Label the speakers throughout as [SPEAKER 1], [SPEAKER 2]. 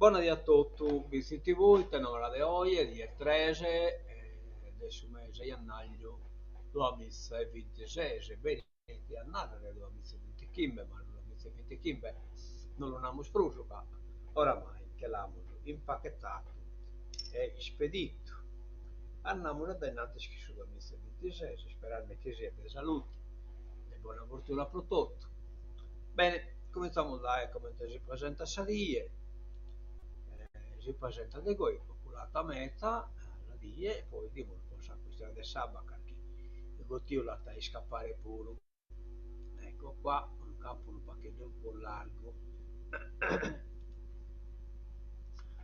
[SPEAKER 1] Buonasera a tutti, visiti voi, tenora de oggi, di 13, adesso mese di gennaio 2026, bene, di annata del 2025, ma il 2025 non lo abbiamo spruso, ma oramai che l'abbiamo impacchettato e spedito. Andiamo da innanzi sul 2026, sperando che sia di salute e buona fortuna per tutto. Bene, cominciamo da come si presenta Sarie, si presenta di voi, popolata meta, la die, e poi di molto sa questione del sabato, che il gottio la fai scappare pure. Ecco qua, un campo un pacchetto un po' largo.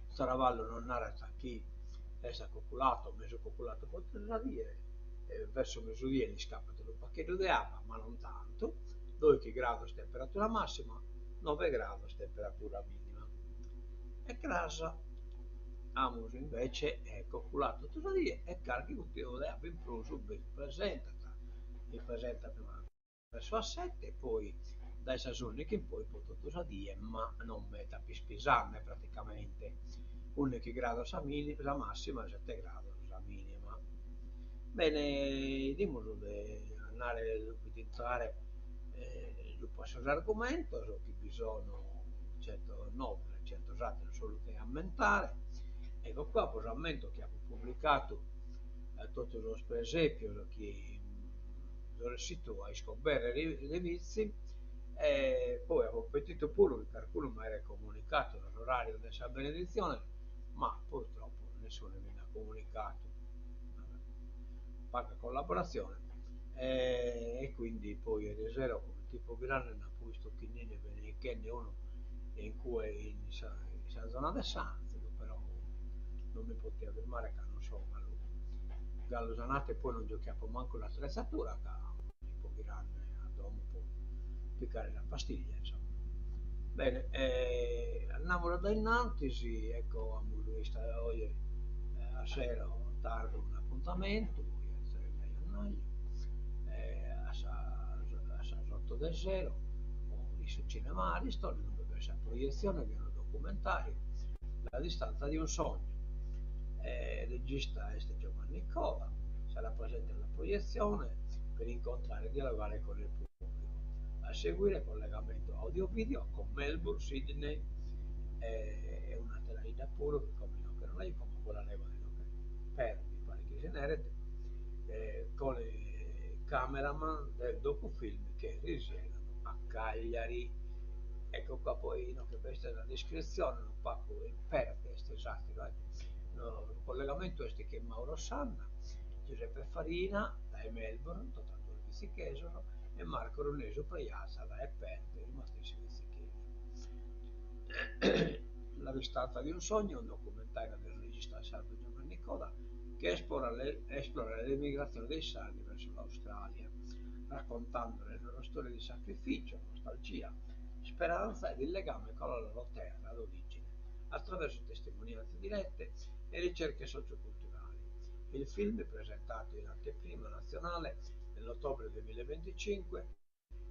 [SPEAKER 1] Saravallo non era chi è cocolato, mezzo cocolato potrà dire, verso mezzogiorno scappa un pacchetto di acqua, ma non tanto, 12 gradi temperatura massima, 9 gradi temperatura minima. E crasa, Amos invece è cocolato tutto lì e carichi un tiro di acqua in plus, mi presenta prima verso a 7, poi dai stagioni che poi potuto dire, ma non metta più spisarne praticamente. 11 gradi la massima e 7 gradi la minima. Bene, dimoslo di andare di entrare su questo argomento, so che bisogna 109, 100 usate solo che aumentare. Ecco qua, per aumento che abbiamo pubblicato tutto lo per esempio che dove si trova a scoprire le vizi e poi ho competito pure che qualcuno mi era comunicato l'orario della benedizione, ma purtroppo nessuno mi ha comunicato. Vabbè, poca collaborazione e quindi poi ieri sera come tipo grande ne ha visto che ne venne che ne uno in cui in zona del Sanzio, però non mi poteva fermare che non so ma lui Gallo Zanate poi non giochiamo manco l'attrezzatura che tipo grande a dopo piccare la pastiglia insomma. Bene, andiamo da innanzi, sì, ecco, abbiamo visto oggi a sera tardi un appuntamento, il 3 gennaio, a 8 del 0, lì sul cinema Ariston, dove questa proiezione, viene un documentario, La distanza di un sogno. Il regista è Giovanni Cova, sarà presente alla proiezione per incontrare e dialogare con il pubblico. A seguire collegamento audio-video con Melbourne, Sydney e una telaida pure che non è come quella leva di per mi pare che se n'erete con i cameraman del docufilm che risiedono a Cagliari. Ecco qua poi no, che questa è la descrizione un po' per questo esatto no, il collegamento è che Mauro Sanna, Giuseppe Farina da Melbourne, Totando il Vizichesero e Marco Roneso Preazza da Epente, il Matissimo Vizichesero. La distanza di un sogno è un documentario del regista sardo Giovanni Coda che esplora l'emigrazione dei sardi verso l'Australia, raccontando le loro storie di sacrificio, nostalgia, speranza ed il legame con la loro terra d'origine, attraverso testimonianze dirette e ricerche socioculturali. Il film è presentato in anteprima nazionale nell'ottobre 2025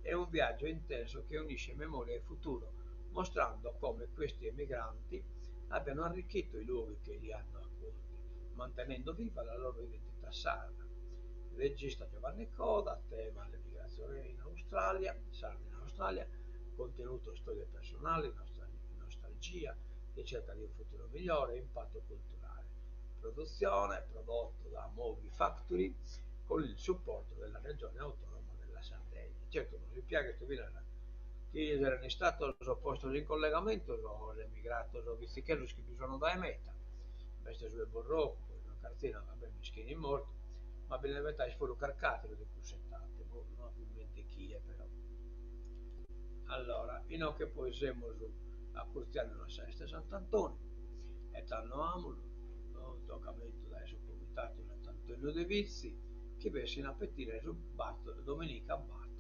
[SPEAKER 1] è un viaggio intenso che unisce memoria e futuro, mostrando come questi emigranti abbiano arricchito i luoghi che li hanno accolti, mantenendo viva la loro identità sarda. Il regista Giovanni Coda, tema l'emigrazione in Australia, sarda in Australia, contenuto storie personali, nostalgia, ricerca di un futuro migliore e impatto culturale. Produzione prodotto da Movie Factory con il supporto della regione autonoma della Sardegna. Certo, non si piace che chi era stato posto in collegamento, sono emigrato, sono visti che sono da meta, questo è Borrocco, poi una cartina, vabbè, mischini morto, ma bene la verità è fuori carcate di cussettate, non ho più in mente chi è però. Allora, in che poi siamo a Curtiano la Sesta Sant'Antonio, e tanno amulo, un toccamento da esso comitato in Antonio De Vizi, che vesse in appetire su Bartolo, Domenica Bartolo.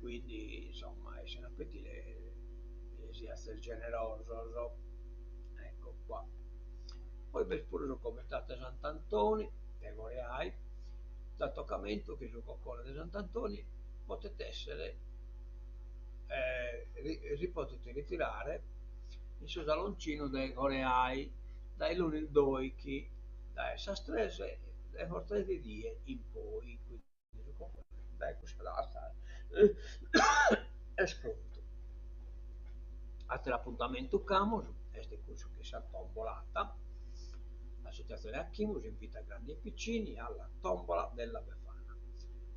[SPEAKER 1] Quindi insomma, esce in appetire si essere generoso, ecco qua. Poi per pure lo commentate Sant'Antonio, e vorrei, dal toccamento che sul coccone di Sant'Antonio potete essere si potete ritirare il suo saloncino dei Coreai, dai lunedì doichi, da essa strese e forse di die in poi. Quindi, dai, questa la è scritto. Hasta l'appuntamento Camus, este curso che si è tombolata. L'associazione Achimus invita grandi e piccini alla tombola della Befana,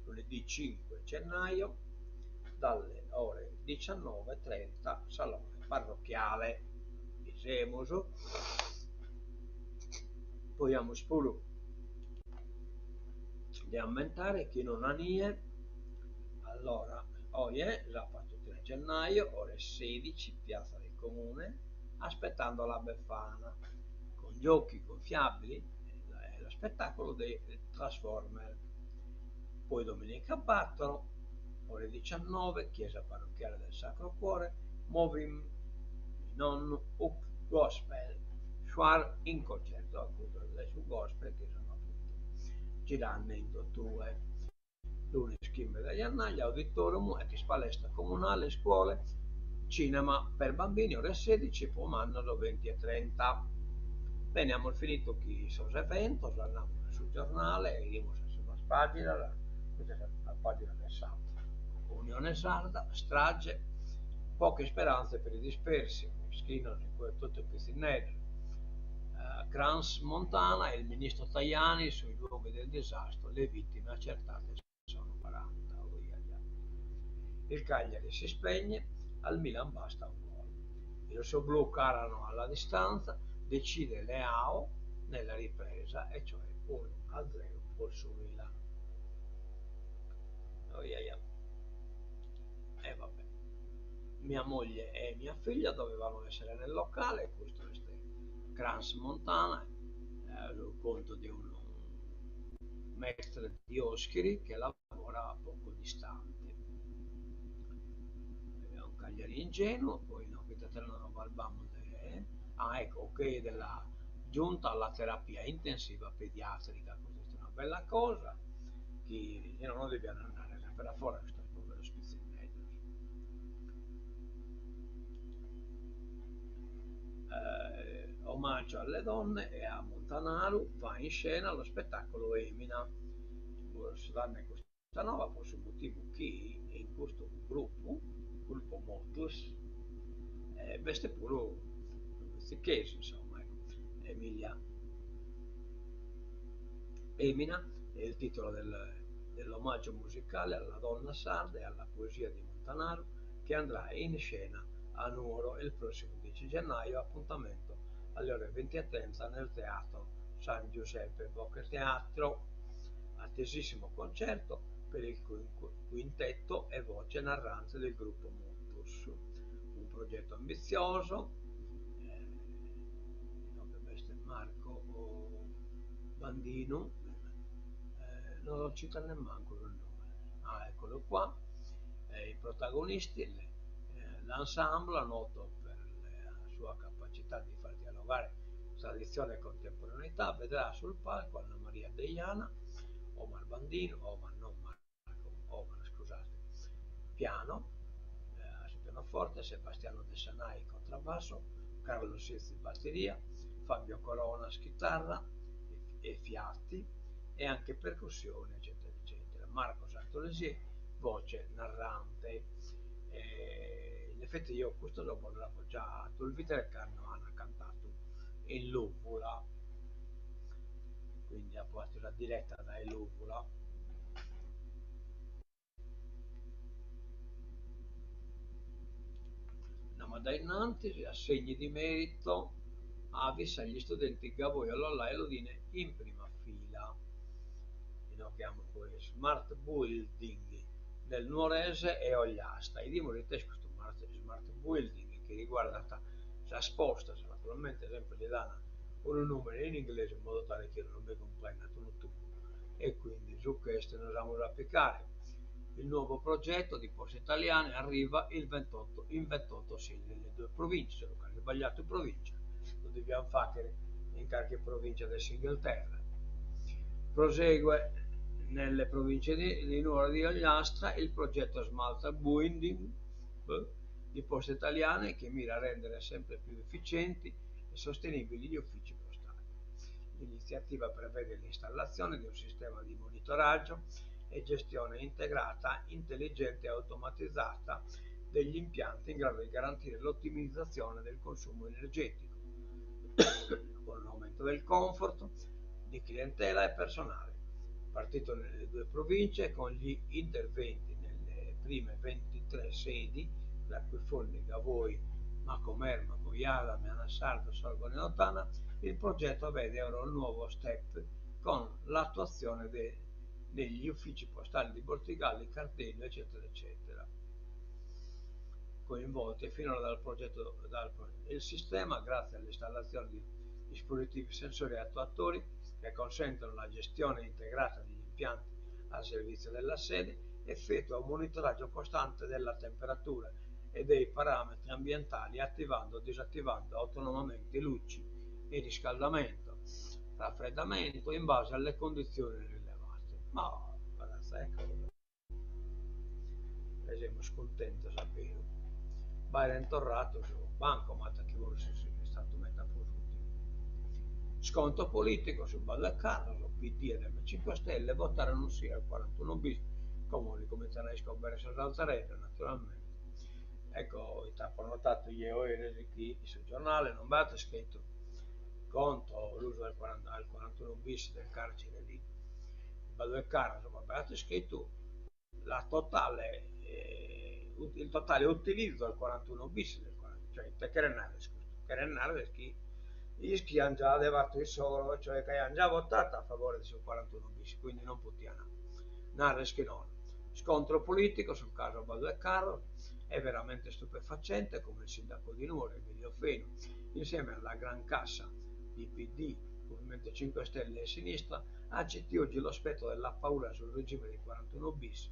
[SPEAKER 1] lunedì 5 gennaio dalle ore 19:30, salone parrocchiale di Semuso. Vogliamo spuro di aumentare chi non ha nie. Allora, oggi è sabato 3 gennaio, ore 16, piazza del Comune, aspettando la Befana, con giochi gonfiabili e lo spettacolo dei Transformer. Poi domenica battono, ore 19, chiesa parrocchiale del Sacro Cuore, Movim non up gospel, Schwar in concerto appunto su gospel che sono appunto girando in due. Lunes Schimmer dagli Annagli, auditorium, ex palestra comunale, scuole, cinema per bambini, ore 16, pomannolo 20:30. Bene, abbiamo finito chi sos eventos, andiamo sul giornale e dimos sulla pagina, questa è la pagina del sabato. Unione Sarda, strage, poche speranze per i dispersi, scrivono in tutto il pizzinello. Crans Montana e il ministro Tajani sui luoghi del disastro, le vittime accertate sono 40. Il Cagliari si spegne, al Milan basta un gol. I rossoblù calano alla distanza, decide Leao nella ripresa, e cioè 1-0 sul Milan. E vabbè. Mia moglie e mia figlia dovevano essere nel locale, questo è Crans Montana, sul conto di un mestre di Oschiri che lavora a poco distante. È un Cagliari ingenuo, poi no, non valbamo ecco, ok, della giunta alla terapia intensiva pediatrica, questa è una bella cosa, che non dobbiamo andare sempre là fuori, sto povero schizzinello. Omaggio alle donne e a Montanaro va in scena lo spettacolo Emina. Danne questa nuova per un motivo che in questo gruppo Motus, veste pure questi case, insomma, ecco. Emina è il titolo dell'omaggio musicale alla donna sarda e alla poesia di Montanaro, che andrà in scena a Nuoro il prossimo 10 gennaio, appuntamento alle ore 20:30 nel teatro San Giuseppe Bocca Teatro. Attesissimo concerto per il quintetto e voce narrante del gruppo Motus, un progetto ambizioso, Marco Bandino, non lo cita nemmeno il nome. Eccolo qua. I protagonisti, l'ensemble noto per la sua capacità di far dialogare tradizione e contemporaneità, vedrà sul palco Anna Maria Deiana, Omar Bandino, Omar, scusate, piano, pianoforte, Sebastiano De Sanai contrabbasso, Carlo Sizzi batteria, Fabio Corona chitarra e fiati e anche percussione, eccetera, eccetera. Marco Santolesi, voce narrante. In effetti io questo dopo l'avevo già sul Vitercarno hanno cantato in Luvula, quindi a parte la diretta dai Luvula. Andiamo dai Nanti, assegni di merito, Avis agli studenti Gavoiolo e Lodine in prima fila. Inocchiamo poi Smart Building nel Nuorese e Ogliasta. E dimmi questo Smart Building che riguarda la sposta, naturalmente sempre gli danno un numero in inglese in modo tale che non mi comprenda tutto. E quindi su questo noi andiamo ad applicare. Il nuovo progetto di Poste Italiane arriva in 28 sì, nelle due province, se non ho sbagliato in provincia, lo dobbiamo fare in qualche provincia dell'Inghilterra. Prosegue nelle province di Nuoro di Ogliastra il progetto Smart Building di Poste Italiane, che mira a rendere sempre più efficienti e sostenibili gli uffici postali. L'iniziativa prevede l'installazione di un sistema di monitoraggio e gestione integrata, intelligente e automatizzata degli impianti in grado di garantire l'ottimizzazione del consumo energetico, con un aumento del comfort, di clientela e personale, partito nelle due province con gli interventi nelle prime 23 sedi, la cui fondi Gavoi, Macomerma, Moiala, Meana Sardo, Sorgone e Ottana. Il progetto vede ora un nuovo step con l'attuazione degli uffici postali di Bortigalli, Cartello, eccetera, eccetera, coinvolti finora dal progetto. Il sistema, grazie all'installazione di dispositivi sensori e attuatori che consentono la gestione integrata degli impianti al servizio della sede, effettua un monitoraggio costante della temperatura e dei parametri ambientali, attivando o disattivando autonomamente luci e riscaldamento, raffreddamento in base alle condizioni rilevate. Ma ecco, siamo scontenti sapere. Bayern torrato su bancomat che vuole è stato metaposuto. Sconto politico su Ballacarlo, PD ed M5 Stelle votarono sì al 41 bis, come cominciano a scoprire sull'altarello naturalmente. Ecco, ho notato ieri qui sul giornale, non va scritto contro l'uso al 41 bis del carcere di Ballacarlo, ma va scritto la totale, il totale utilizzo al 41 bis del 40, cioè perché Renare che hanno già levato il solo, cioè che hanno già votato a favore del 41 bis, quindi non possiamo narres che non. Scontro politico sul caso Baldassarre è veramente stupefacente, come il sindaco di Nuoro, Emilio Feno, insieme alla gran cassa di PD, Movimento 5 Stelle e Sinistra, accetti oggi lo spettro della paura sul regime dei 41 bis,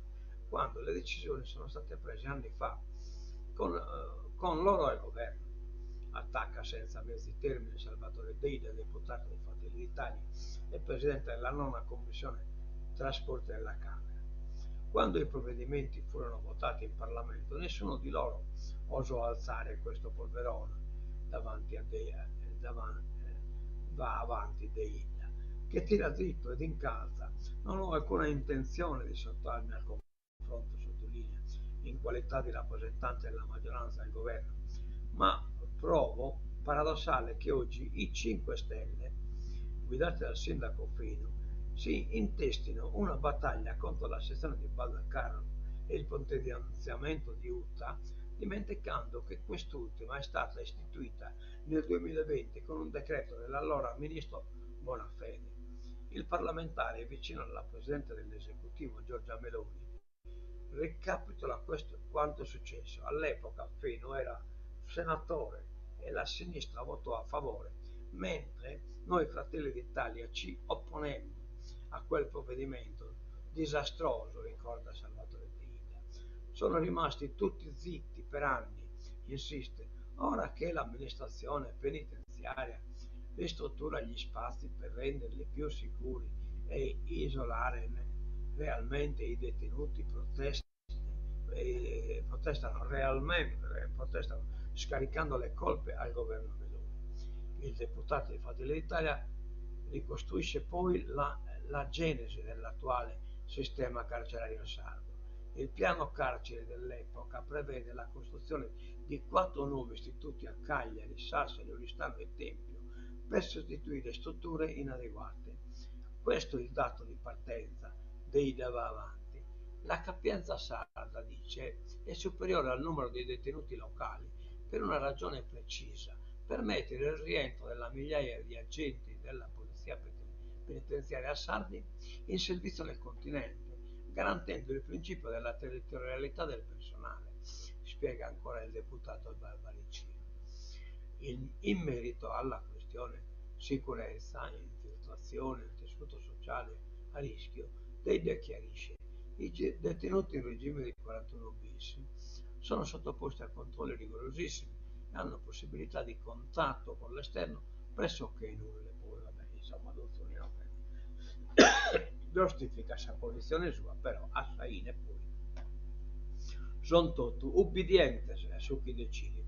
[SPEAKER 1] quando le decisioni sono state prese anni fa con loro al governo. Attacca senza mezzi termini Salvatore Deida, deputato dei Fratelli d'Italia e presidente della nona commissione trasporti della Camera. Quando i provvedimenti furono votati in Parlamento, nessuno di loro osò alzare questo polverone davanti a va avanti Deida, che tira dritto ed incalza. Non ho alcuna intenzione di sottrarmi al confronto, sottolinea, in qualità di rappresentante della maggioranza del governo, ma trovo paradossale che oggi i 5 Stelle, guidati dal sindaco Feno, si intestino una battaglia contro la sezione di Baldassarre e il potenziamento di Utta, dimenticando che quest'ultima è stata istituita nel 2020 con un decreto dell'allora ministro Bonafede. Il parlamentare vicino alla Presidente dell'Esecutivo Giorgia Meloni ricapitola quanto è successo. All'epoca Feno era senatore e la sinistra votò a favore, mentre noi Fratelli d'Italia ci opponemmo a quel provvedimento disastroso, ricorda Salvatore Deida. Sono rimasti tutti zitti per anni, insiste, ora che l'amministrazione penitenziaria ristruttura gli spazi per renderli più sicuri e isolare realmente i detenuti protestano scaricando le colpe al governo Meloni. Il deputato di Fratelli d'Italia ricostruisce poi la genesi dell'attuale sistema carcerario sardo. Il piano carcere dell'epoca prevede la costruzione di 4 nuovi istituti a Cagliari, Sassari, Oristano e Tempio per sostituire strutture inadeguate. Questo è il dato di partenza. Deida va avanti. La capienza sarda, dice, è superiore al numero dei detenuti locali per una ragione precisa: permettere il rientro della migliaia di agenti della polizia penitenziaria sardi in servizio nel continente, garantendo il principio della territorialità del personale, spiega ancora il deputato Barbaricino. In merito alla questione sicurezza, infiltrazione nel tessuto sociale a rischio, Deida chiarisce: i detenuti in regime di 41 bis sono sottoposti a controlli rigorosissimi e hanno possibilità di contatto con l'esterno pressoché nulle. Poi vabbè, insomma, giustifica questa posizione sua, però assai ne poi. sono tutti ubbidienti su chi decide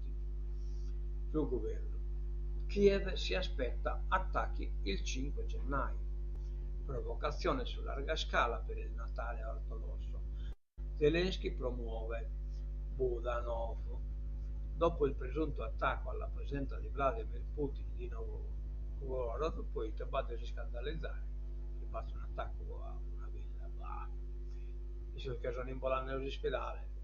[SPEAKER 1] sul governo. Kiev si aspetta attacchi il 5 gennaio, provocazione su larga scala per il Natale ortodosso. Zelensky promuove Budanov. Dopo il presunto attacco alla presenza di Vladimir Putin di Novgorod, poi acabate di scandalizzare, che fatto un attacco a una villa, visto che sono in volante all'ospedale,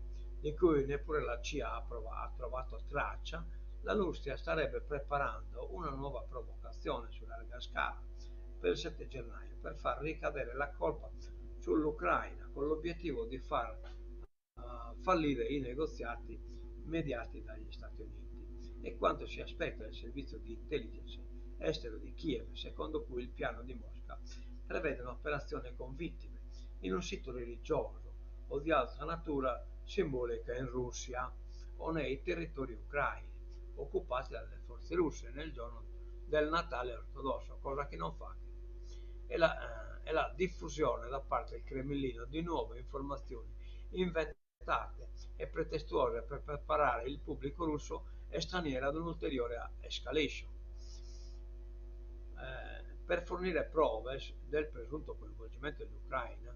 [SPEAKER 1] di cui neppure la CIA ha trovato traccia. La Russia starebbe preparando una nuova provocazione su larga scala per il 7 gennaio per far ricadere la colpa sull'Ucraina con l'obiettivo di far fallire i negoziati mediati dagli Stati Uniti. E quanto si aspetta il servizio di intelligence estero di Kiev, secondo cui il piano di Mosca prevede un'operazione con vittime in un sito religioso o di altra natura simbolica in Russia o nei territori ucraini occupati dalle forze russe nel giorno del Natale ortodosso, cosa che non fa. E la diffusione da parte del Cremlino di nuove informazioni inventate e pretestuose per preparare il pubblico russo e straniero ad un'ulteriore escalation. Per fornire prove del presunto coinvolgimento dell'Ucraina,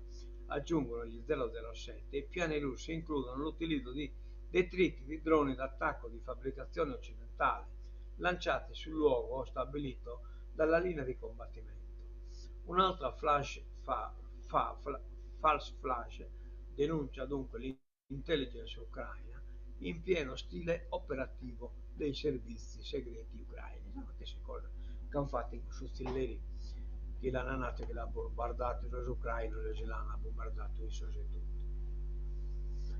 [SPEAKER 1] aggiungono gli 007, i piani russi includono l'utilizzo di detriti di droni d'attacco di fabbricazione occidentale lanciati sul luogo stabilito dalla linea di combattimento. Un'altra false flash denuncia dunque l'intelligence ucraina in pieno stile operativo dei servizi segreti ucraini. Queste cose che hanno fatto i fucilieri che l'hanno nato, che l'ha bombardato i ucraini, l'hanno bombardato i suoi tutti.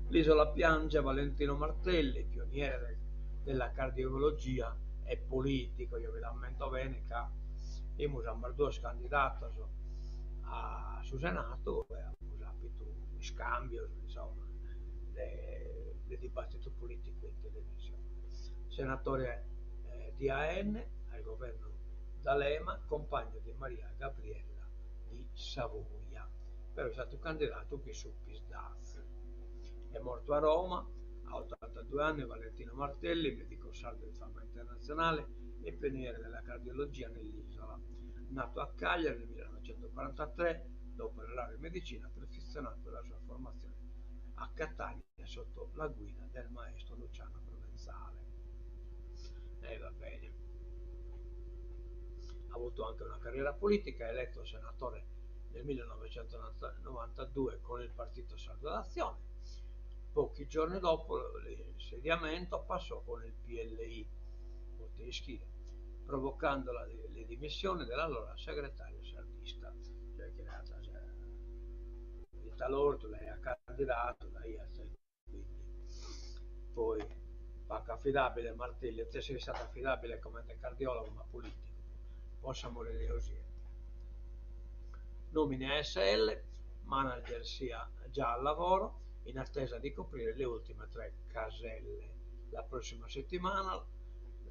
[SPEAKER 1] L'isola piange Valentino Martelli, pioniere della cardiologia e politico. Io vi lamento bene che io sono due candidato su Senato e abbiamo avuto un scambio, insomma, del dibattito politico in televisione. Senatore di AN al governo D'Alema, compagno di Maria Gabriella di Savoia, però è stato candidato qui su Pisdaz. È morto a Roma a 82 anni Valentino Martelli, medico sardo di fama internazionale e pioniere della cardiologia nell'isola. Nato a Cagliari nel 1943, dopo la laurea in medicina, perfezionato la sua formazione a Catania sotto la guida del maestro Luciano Provenzale. Va bene. Ha avuto anche una carriera politica, eletto senatore nel 1992 con il Partito Sardo d'Azione. Pochi giorni dopo l'insediamento passò con il PLI Montesquieu, provocando le dimissioni dell'allora segretario sardista, cioè che Rita Lorto, lei ha candidato, quindi poi poco affidabile Martelli, te sei stato affidabile come cardiologo ma politico, possa morire così. Nomine ASL, manager sia già al lavoro, in attesa di coprire le ultime 3 caselle. La prossima settimana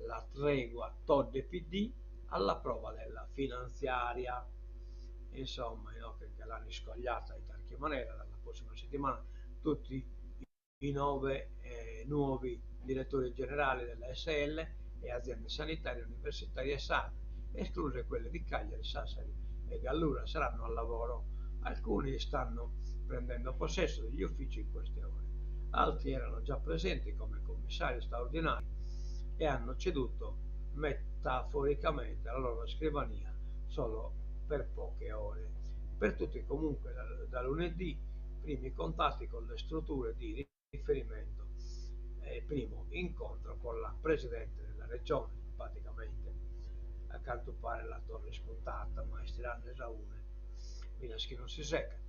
[SPEAKER 1] la tregua Todd e PD alla prova della finanziaria. Insomma, che l'hanno scogliata in qualche maniera. Dalla prossima settimana tutti i 9 nuovi direttori generali della SL e aziende sanitarie universitarie sane, escluse quelle di Cagliari, Sassari e Gallura, saranno al lavoro. Alcuni stanno prendendo possesso degli uffici in questione, altri erano già presenti come commissari straordinari e hanno ceduto metaforicamente la loro scrivania solo per poche ore. Per tutti comunque da lunedì primi contatti con le strutture di riferimento e primo incontro con la presidente della regione, praticamente a quanto pare la torre spuntata, ma stiranno esaune, Minaschi non si secca.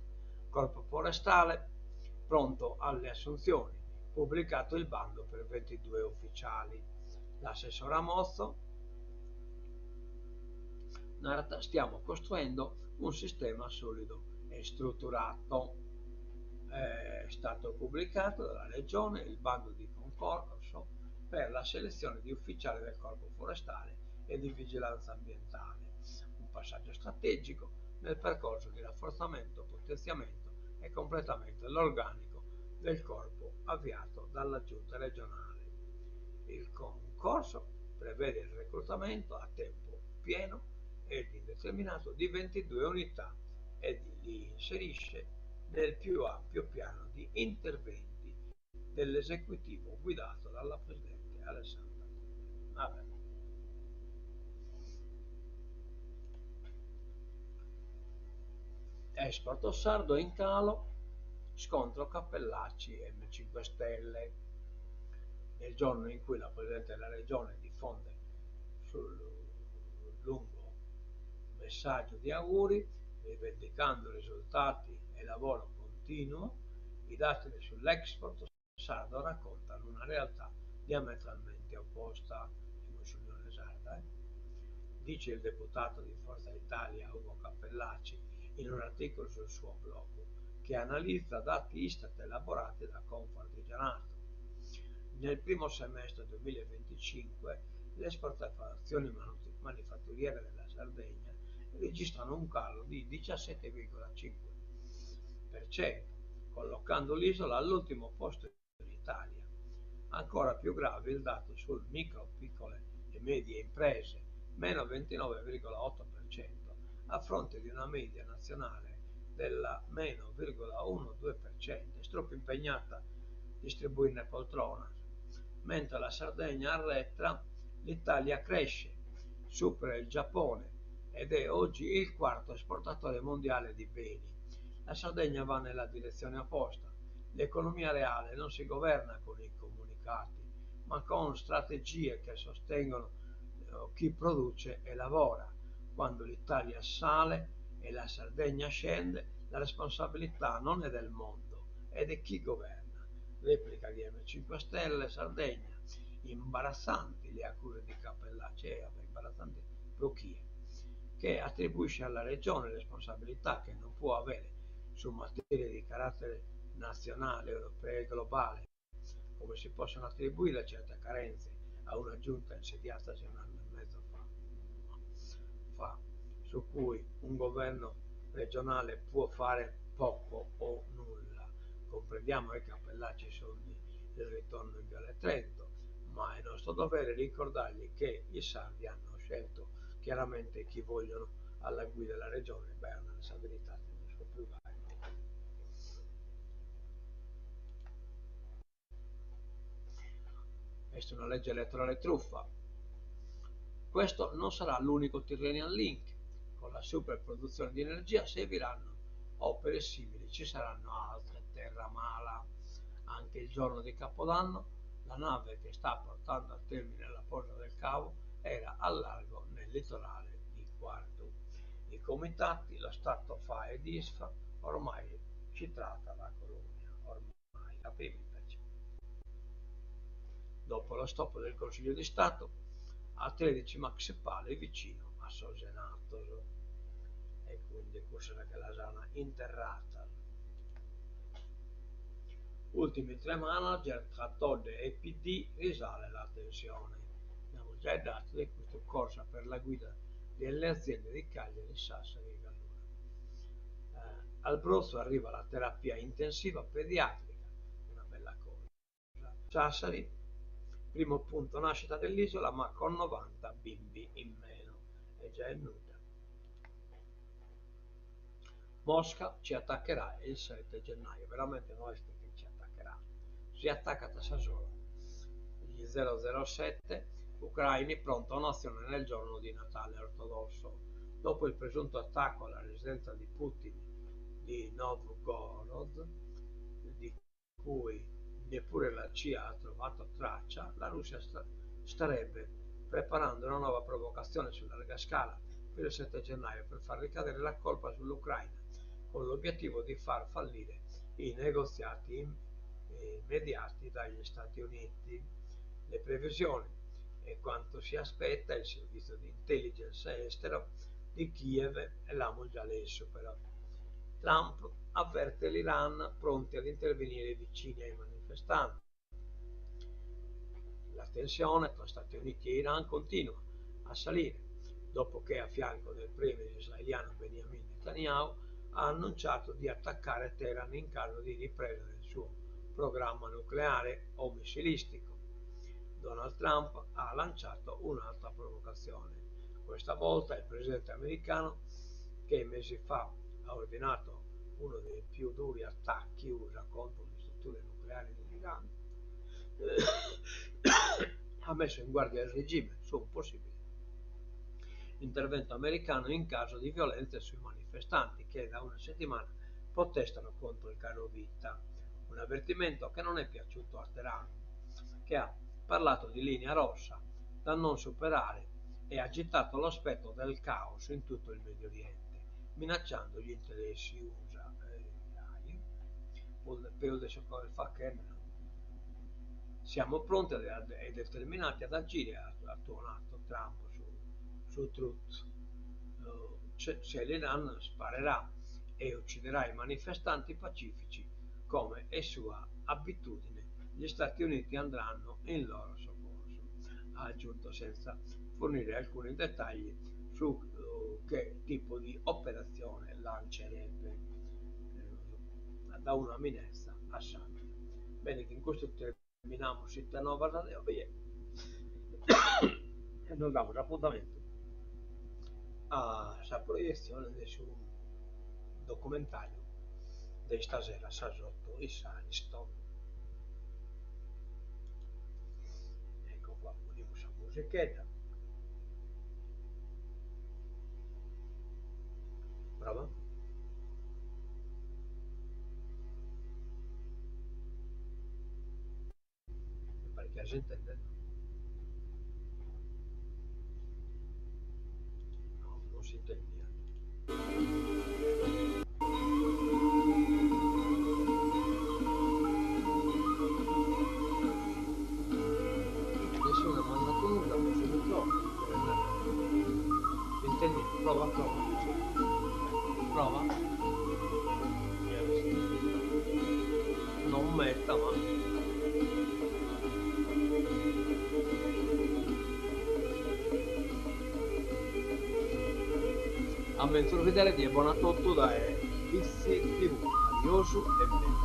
[SPEAKER 1] Corpo forestale pronto alle assunzioni, pubblicato il bando per 22 ufficiali. L'assessore Amozzo narra: stiamo costruendo un sistema solido e strutturato. È stato pubblicato dalla Regione il bando di concorso per la selezione di ufficiali del Corpo Forestale e di Vigilanza Ambientale, un passaggio strategico nel percorso di rafforzamento, potenziamento e completamento dell'organico del corpo avviato dalla giunta regionale. Il concorso prevede il reclutamento a tempo pieno ed indeterminato di 22 unità e li inserisce nel più ampio piano di interventi dell'esecutivo guidato dalla Presidente Alessandra. Vabbè. Export sardo in calo, scontro Cappellacci M5 Stelle. Nel giorno in cui la Presidente della Regione diffonde sul lungo messaggio di auguri, rivendicando risultati e lavoro continuo, i dati sull'export sardo raccontano una realtà diametralmente opposta. Dice il deputato di Forza Italia Ugo Cappellacci in un articolo sul suo blog, che analizza dati Istat elaborati da Confartigianato. Nel primo semestre 2025 le esportazioni manifatturiere della Sardegna registrano un calo di 17,5%, collocando l'isola all'ultimo posto in Italia. Ancora più grave il dato sul micro, piccole e medie imprese, meno 29,8%, a fronte di una media nazionale della meno 0,12%. È troppo impegnata a distribuirne poltrona. Mentre la Sardegna arretra, l'Italia cresce, supera il Giappone ed è oggi il quarto esportatore mondiale di beni. La Sardegna va nella direzione opposta. L'economia reale non si governa con i comunicati, ma con strategie che sostengono chi produce e lavora. Quando l'Italia sale e la Sardegna scende, la responsabilità non è del mondo, è di chi governa. Replica di M5 Stelle Sardegna. Imbarazzanti le accuse di Cappellacci, imbarazzanti pochie, che attribuisce alla regione responsabilità che non può avere su materie di carattere nazionale, europeo e globale, come si possono attribuire certe carenze a una giunta insediatasi un anno e mezzo fa, su cui un governo regionale può fare poco o nulla. Comprendiamo che Cappellacci soldi del ritorno in Viale Trento, ma è nostro dovere ricordargli che i sardi hanno scelto chiaramente chi vogliono alla guida della regione. Beh, è una responsabilità del suo privato. Questa è una legge elettorale truffa. Questo non sarà l'unico Tyrrhenian Link. Con la superproduzione di energia serviranno opere simili, ci saranno altre. Terra Mala, anche il giorno di Capodanno, la nave che sta portando a termine la Porta del Cavo era al largo nel litorale di Quartu. I comitati, lo Stato fa e disfa, ormai ci tratta la colonia, ormai capivi invece. Dopo lo stop del Consiglio di Stato, a 13 Max Pale vicino a Sosenato, e quindi questa è la zona interrata. Ultimi 3 manager tra Todde e PD risale la tensione. Abbiamo già i dati di questa corsa per la guida delle aziende di Cagliari, Sassari e Gallura. Al arriva la terapia intensiva pediatrica, una bella cosa. Sassari, primo punto nascita dell'isola, ma con 90 bimbi in meno. È già in nuda. Mosca ci attaccherà il 7 gennaio, veramente non è che ci attaccherà, si attacca a Sassuolo. Gli 007 ucraini pronto a un'azione nel giorno di Natale ortodosso. Dopo il presunto attacco alla residenza di Putin di Novgorod, di cui neppure la CIA ha trovato traccia, la Russia starebbe preparando una nuova provocazione su larga scala per il 7 gennaio per far ricadere la colpa sull'Ucraina, con l'obiettivo di far fallire i negoziati mediati dagli Stati Uniti. Le previsioni e quanto si aspetta il servizio di intelligence estero di Kiev e l'hanno già lesso, però. Trump avverte l'Iran pronti ad intervenire vicini ai manifestanti. La tensione tra Stati Uniti e Iran continua a salire dopo che a fianco del premier israeliano Benjamin Netanyahu ha annunciato di attaccare Teheran in caso di ripresa del suo programma nucleare o missilistico. Donald Trump ha lanciato un'altra provocazione. Questa volta il presidente americano, che mesi fa ha ordinato uno dei più duri attacchi USA contro le strutture nucleari dell'Iran, ha messo in guardia il regime su un possibile intervento americano in caso di violenze sui manifestanti che da una settimana protestano contro il caro vita. Un avvertimento che non è piaciuto a Teheran, che ha parlato di linea rossa da non superare e ha agitato lo spettro del caos in tutto il Medio Oriente, minacciando gli interessi USA. Siamo pronti e determinati ad agire, ha tuonato Trump su Truth. Se l'Iran sparerà e ucciderà i manifestanti pacifici, come è sua abitudine, gli Stati Uniti andranno in loro soccorso, ha aggiunto senza fornire alcuni dettagli su che tipo di operazione lancerebbe da una minestra a Shanghai. Bene, che in questo terminamos esta nuova radio e nos damos appuntamento a esa proyección de su documentario de esta sera Sasotto e Saliston. Ecco qua, ponemos a musichetta. Brava. Mi pare che la gente intenda. No, non si intende. Nessuno mi ha mandato nulla, questo microfono. Intendi? Prova. Prova. Non metta, ma... A mentre vedere di buona tutto da Fissi TV. Adiosu e bene.